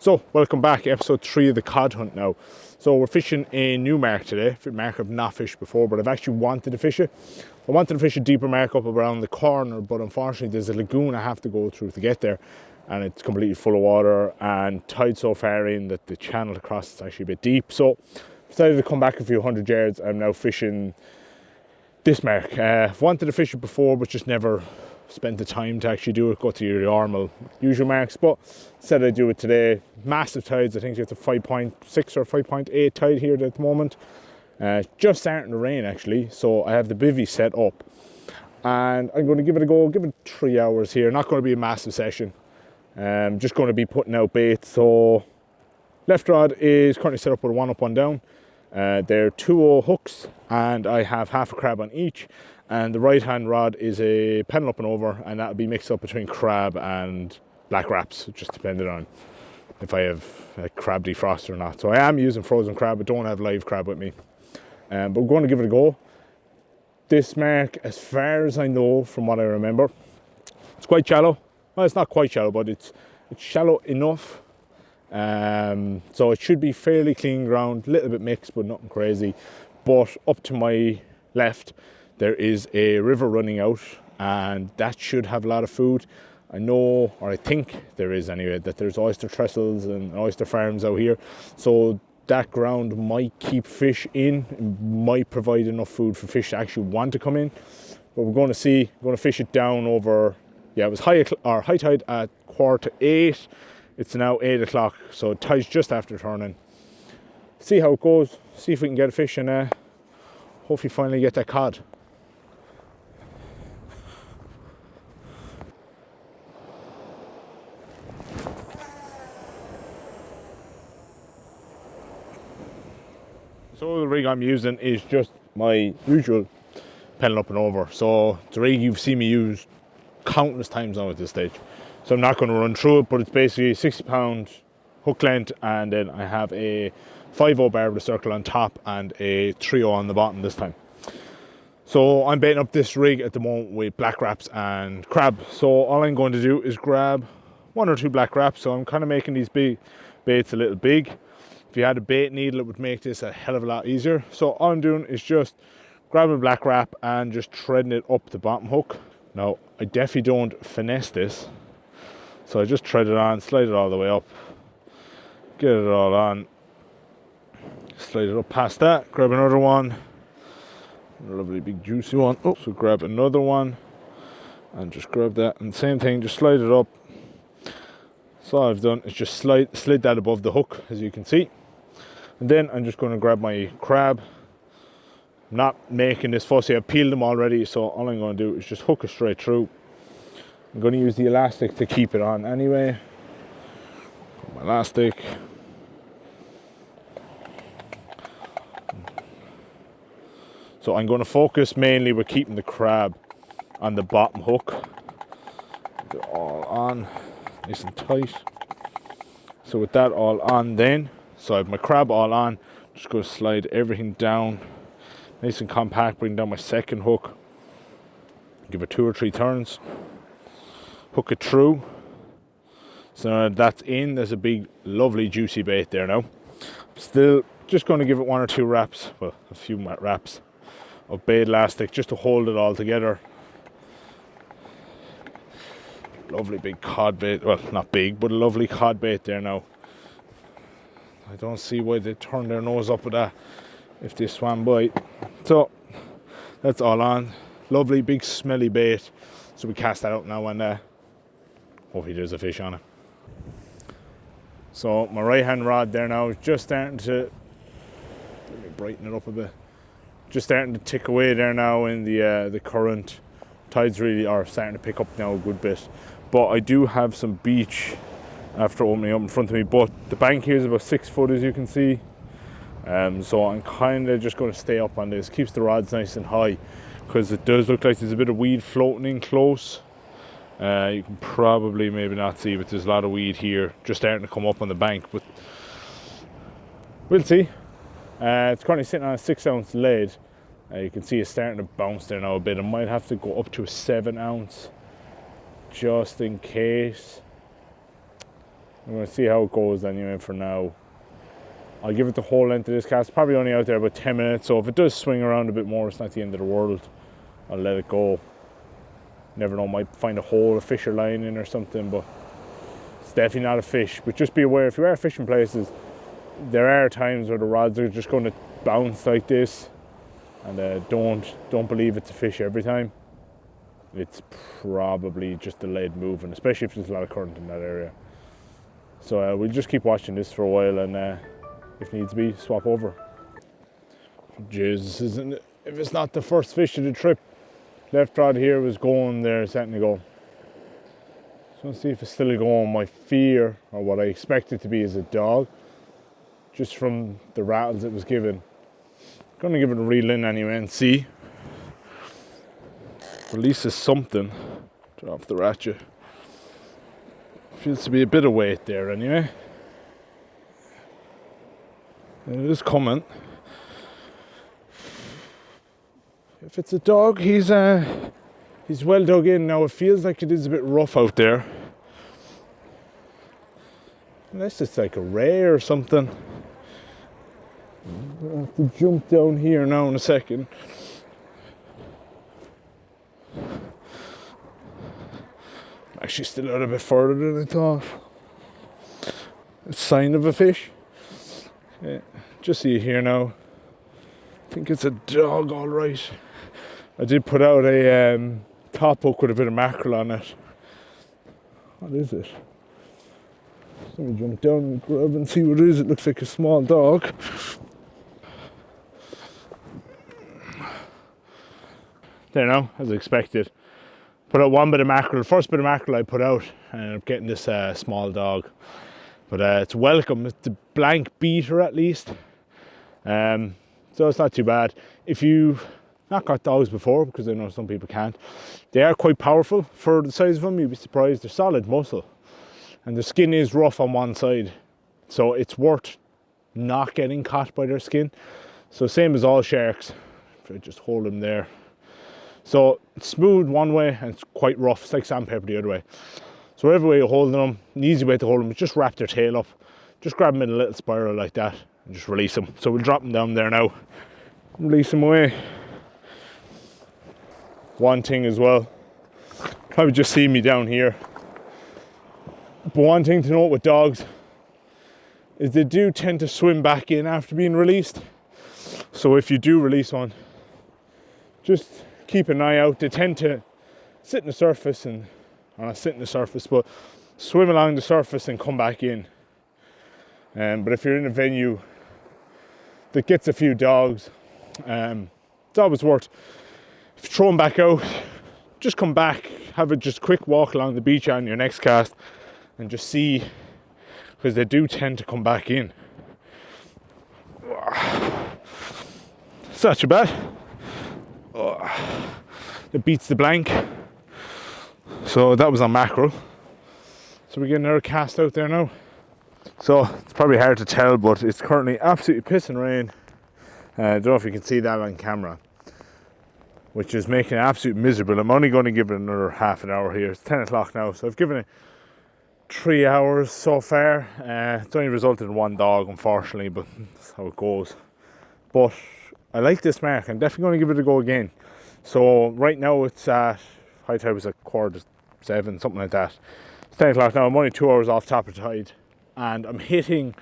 So, welcome back, episode 3 of the cod hunt now. So we're fishing a new mark today, a mark I've not fished before, but I've actually wanted to fish it. I wanted to fish a deeper mark up around the corner, but unfortunately there's a lagoon I have to go through to get there, and it's completely full of water, and tide so far in that the channel across is actually a bit deep. So decided to come back a few hundred yards. I'm now fishing this mark. I've wanted to fish it before, but just never spent the time to actually do it, go to your normal usual marks, but said I'd do it today. Massive tides, I think it's a 5.6 or 5.8 tide here at the moment. Just starting to rain actually, so I have the bivvy set up and I'm going to give it a go, give it 3 hours here. Not going to be a massive session, just going to be putting out bait. So left rod is currently set up with a 1 up, 1 down. They're 2-0 hooks and I have half a crab on each, and the right hand rod is a pedal up and over, and that'll be mixed up between crab and black wraps, just depending on if I have a crab defroster or not. So I am using frozen crab, but don't have live crab with me, but we're going to give it a go. This mark, as far as I know from what I remember, it's quite shallow. Well, it's not quite shallow, but it's shallow enough. So it should be fairly clean ground, a little bit mixed but nothing crazy. But up to my left there is a river running out, and that should have a lot of food. I know, or I think there is anyway, that there's oyster trestles and oyster farms out here, so that ground might keep fish in, might provide enough food for fish to actually want to come in. But we're going to see. We're going to fish it down over, yeah, it was high tide at 7:45. It's now 8 o'clock, so tide's just after turning. See how it goes, see if we can get a fish, and hopefully finally get that cod. So the rig I'm using is just my usual pedal up and over. So the rig you've seen me use countless times now at this stage. So I'm not going to run through it, but it's basically 60-pound hook length, and then I have a 5-0 barb with a circle on top and a 3-0 on the bottom this time. So I'm baiting up this rig at the moment with black wraps and crab. So all I'm going to do is grab 1 or 2 black wraps. So I'm kind of making these big baits a little big. If you had a bait needle, it would make this a hell of a lot easier. So all I'm doing is just grabbing a black wrap and just threading it up the bottom hook. Now, I definitely don't finesse this. So I just thread it on, slide it all the way up, get it all on, slide it up past that, grab another one, a lovely big juicy one. Oh, so grab another one and just grab that, and same thing, just slide it up. So all I've done is just slid that above the hook, as you can see. And then I'm just going to grab my crab. I'm not making this fussy, I've peeled them already, so all I'm going to do is just hook it straight through. I'm going to use the elastic to keep it on anyway. My elastic. So I'm going to focus mainly with keeping the crab on the bottom hook. Get it all on, nice and tight. So with that all on then, so I have my crab all on, just going to slide everything down, nice and compact, bring down my second hook, give it 2 or 3 turns. Hook it through. So that's in. There's a big, lovely, juicy bait there now. Still just going to give it 1 or 2 wraps, well, a few wraps of bait elastic just to hold it all together. Lovely big cod bait. Well, not big, but a lovely cod bait there now. I don't see why they turn their nose up with that if they swam by. So that's all on. Lovely, big, smelly bait. So we cast that out now, and hopefully there's a fish on it. So my right hand rod there now is just starting to, let me brighten it up a bit, just starting to tick away there now in the current. Tides really are starting to pick up now a good bit, but I do have some beach after opening up in front of me, but the bank here is about 6 foot, as you can see. So I'm kind of just going to stay up on this, keeps the rods nice and high, because it does look like there's a bit of weed floating in close. You can probably maybe not see, but there's a lot of weed here just starting to come up on the bank, but we'll see. It's currently sitting on a 6-ounce lead. You can see it's starting to bounce there now a bit. I might have to go up to a 7-ounce just in case. I'm going to see how it goes anyway for now. I'll give it the whole length of this cast. Probably only out there about 10 minutes, so if it does swing around a bit more, it's not the end of the world. I'll let it go. Never know, might find a hole, a fish or line in or something, but it's definitely not a fish. But just be aware, if you are fishing places, there are times where the rods are just going to bounce like this, and don't believe it's a fish every time. It's probably just the lead moving, especially if there's a lot of current in that area. So we'll just keep watching this for a while, and if needs be, swap over. Jesus, isn't it? If it's not the first fish of the trip. Left rod here was going there, setting to go. So let's see if it's still going. My fear, or what I expect it to be, is a dog, just from the rattles it was given. Gonna give it a reel in anyway and see. Releases something. Turn off the ratchet. Feels to be a bit of weight there anyway. And it is coming. If it's a dog, he's well dug in. Now it feels like it is a bit rough out there. Unless it's like a ray or something. I have to jump down here now in a second. Actually still out a bit further than I thought. A sign of a fish. Yeah, just see it here now. I think it's a dog, all right. I did put out a top hook with a bit of mackerel on it. What is it? Let me jump down and grab and see what it is. It looks like a small dog. There now, as expected. Put out one bit of mackerel. First bit of mackerel I put out, and I ended up getting this small dog. But it's welcome. It's a blank beater at least. So it's not too bad. If you've not got dogs before, because I know some people can't, they are quite powerful for the size of them. You'd be surprised. They're solid muscle, and the skin is rough on one side, so it's worth not getting caught by their skin. So same as all sharks. If I just hold them there, so it's smooth one way and it's quite rough. It's like sandpaper the other way. So whatever way you're holding them, an easy way to hold them is just wrap their tail up, just grab them in a little spiral like that and just release them. So we'll drop them down there now, release them away. One thing as well, probably just see me down here, but one thing to note with dogs is they do tend to swim back in after being released. So if you do release one, just keep an eye out. They tend to sit in the surface and, or not sit in the surface, but swim along the surface and come back in. But if you're in a venue that gets a few dogs, it's always worth, if you throw them back out, just come back, have a just quick walk along the beach on your next cast and just see, because they do tend to come back in. It's not too bad. It beats the blank. So that was on mackerel. So we're getting another cast out there now. So it's probably hard to tell, but it's currently absolutely pissing rain. I don't know if you can see that on camera, which is making it absolutely miserable. I'm only going to give it another half an hour here. It's 10 o'clock now, so I've given it 3 hours so far. It's only resulted in one dog, unfortunately, but that's how it goes. But I like this mark. I'm definitely going to give it a go again. So right now it's at, high tide was at 7:15, something like that. It's 10 o'clock now. I'm only 2 hours off top of tide, and I'm hitting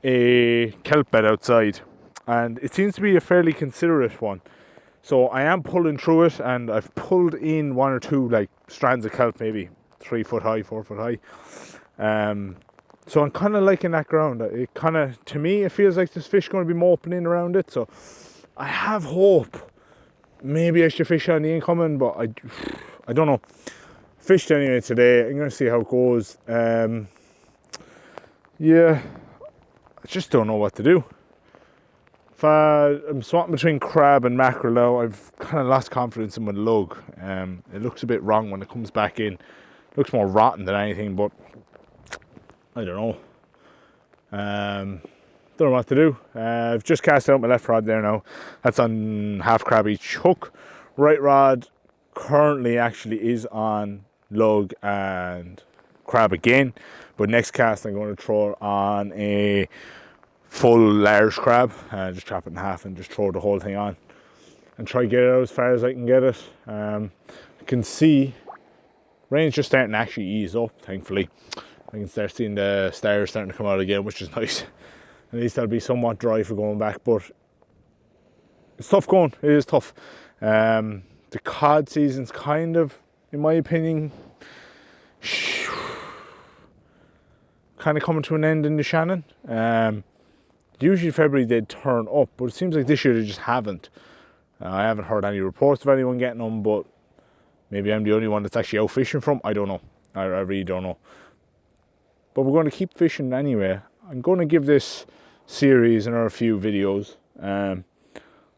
a kelp bed outside, and it seems to be a fairly considerate one. So I am pulling through it, and I've pulled in one or two like strands of kelp, maybe 3 foot high, 4 foot high. So I'm kind of liking that ground. It kind of, to me, it feels like there's fish going to be moping in around it. So I have hope. Maybe I should fish on the incoming, but I don't know. Fished anyway today. I'm going to see how it goes. Yeah, I just don't know what to do. If I'm swapping between crab and mackerel now, I've kind of lost confidence in my lug. It looks a bit wrong when it comes back in. It looks more rotten than anything, but I don't know. Don't know what to do. I've just cast out my left rod there now. That's on half crab each hook. Right rod currently actually is on lug and crab again, but next cast I'm going to throw it on a full large crab, just chop it in half and just throw the whole thing on and try to get it out as far as I can get it. I can see rain's just starting to actually ease up, thankfully. I can start seeing the stars starting to come out again, which is nice. At least I'll be somewhat dry for going back, but it's tough going. It is tough. The cod season's kind of, in my opinion, kind of coming to an end in the Shannon. Usually February they'd turn up, but it seems like this year they just haven't. I haven't heard any reports of anyone getting them, but maybe I'm the only one that's actually out fishing from. I don't know. I really don't know. But we're going to keep fishing anyway. I'm going to give this series another few videos.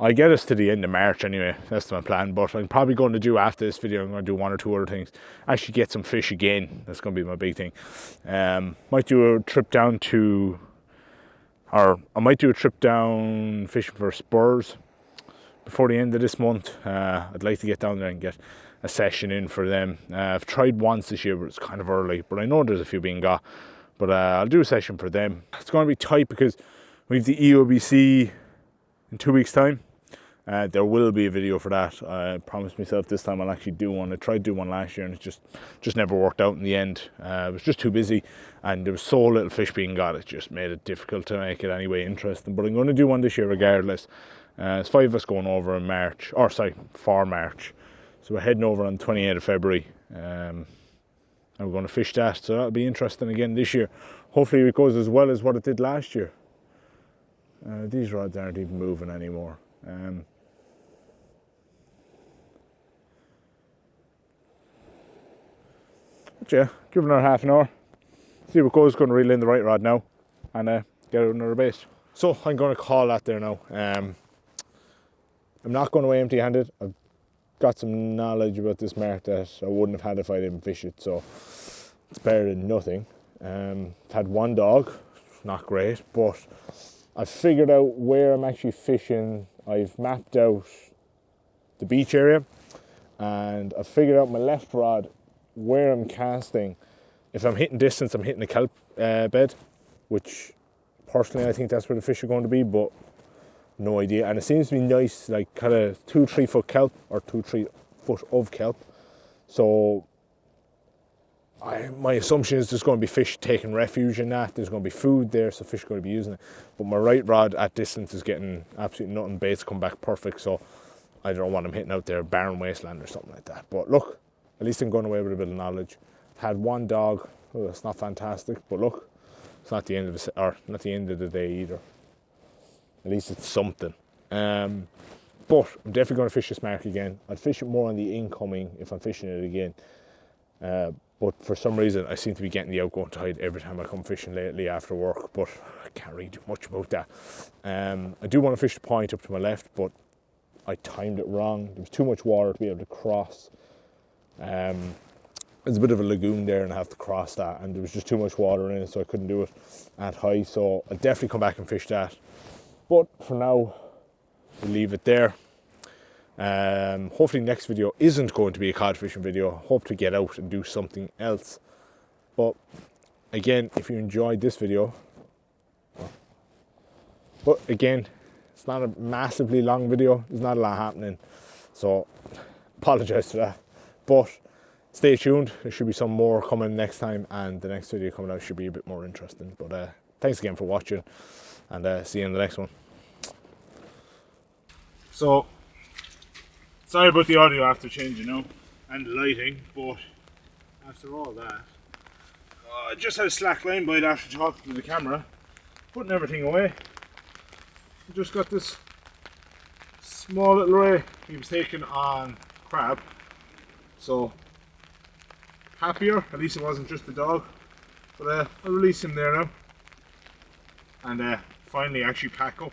I get us to the end of March anyway. That's my plan. But I'm probably going to do, after this video, I'm going to do one or two other things. Actually get some fish again. That's going to be my big thing. Might do a trip down to, or I might do a trip down fishing for spurs before the end of this month. I'd like to get down there and get a session in for them. I've tried once this year, but it's kind of early. But I know there's a few being got. But I'll do a session for them. It's going to be tight because we have the EOBC in 2 weeks' time. There will be a video for that. I promised myself this time I'll actually do one. I tried to do one last year and it just never worked out in the end. I was just too busy and there was so little fish being got. It just made it difficult to make it anyway interesting. But I'm going to do one this year regardless. It's 5 of us going over in March, for March. So we're heading over on the 28th of February. And we're going to fish that. So that'll be interesting again this year. Hopefully it goes as well as what it did last year. These rods aren't even moving anymore. But yeah, give it another half an hour. See what goes. Going to reel in the right rod now and get out another bait. So I'm going to call that there now. I'm not going away empty-handed. I've got some knowledge about this mark that I wouldn't have had if I didn't fish it, so it's better than nothing. I've had one dog, not great, but I've figured out where I'm actually fishing. I've mapped out the beach area and I've figured out my left rod where I'm casting. If I'm hitting distance, I'm hitting the kelp bed, which personally I think that's where the fish are going to be, but no idea. And it seems to be nice, like kind of 2-3 foot kelp or 2-3 foot of kelp. So my assumption is there's going to be fish taking refuge in that. There's going to be food there, so fish are going to be using it. But my right rod at distance is getting absolutely nothing. Baits come back perfect, so I don't want them hitting out there barren wasteland or something like that. But look, at least I'm going away with a bit of knowledge. I've had one dog. Oh, it's not fantastic, but look, it's not the end of the, or not the end of the day either. At least it's something. But I'm definitely going to fish this mark again. I'll fish it more on the incoming if I'm fishing it again. But for some reason, I seem to be getting the outgoing tide every time I come fishing lately after work, but I can't read much about that. I do want to fish the point up to my left, but I timed it wrong. There was too much water to be able to cross. There's a bit of a lagoon there and I have to cross that, and there was just too much water in it, so I couldn't do it at high. So I'll definitely come back and fish that. But for now, we'll leave it there. Hopefully next video isn't going to be a cod fishing video. Hope to get out and do something else. But again, if you enjoyed this video, but again, it's not a massively long video. There's not a lot happening, so apologize for that. But stay tuned. There should be some more coming next time, and the next video coming out should be a bit more interesting. But thanks again for watching, and see you in the next one. So, sorry about the audio after changing now, and the lighting, but after all that, I just had a slack line bite after talking to the camera, putting everything away. I just got this small little ray he was taking on crab, so happier, at least it wasn't just the dog. But I'll release him there now, and finally actually pack up.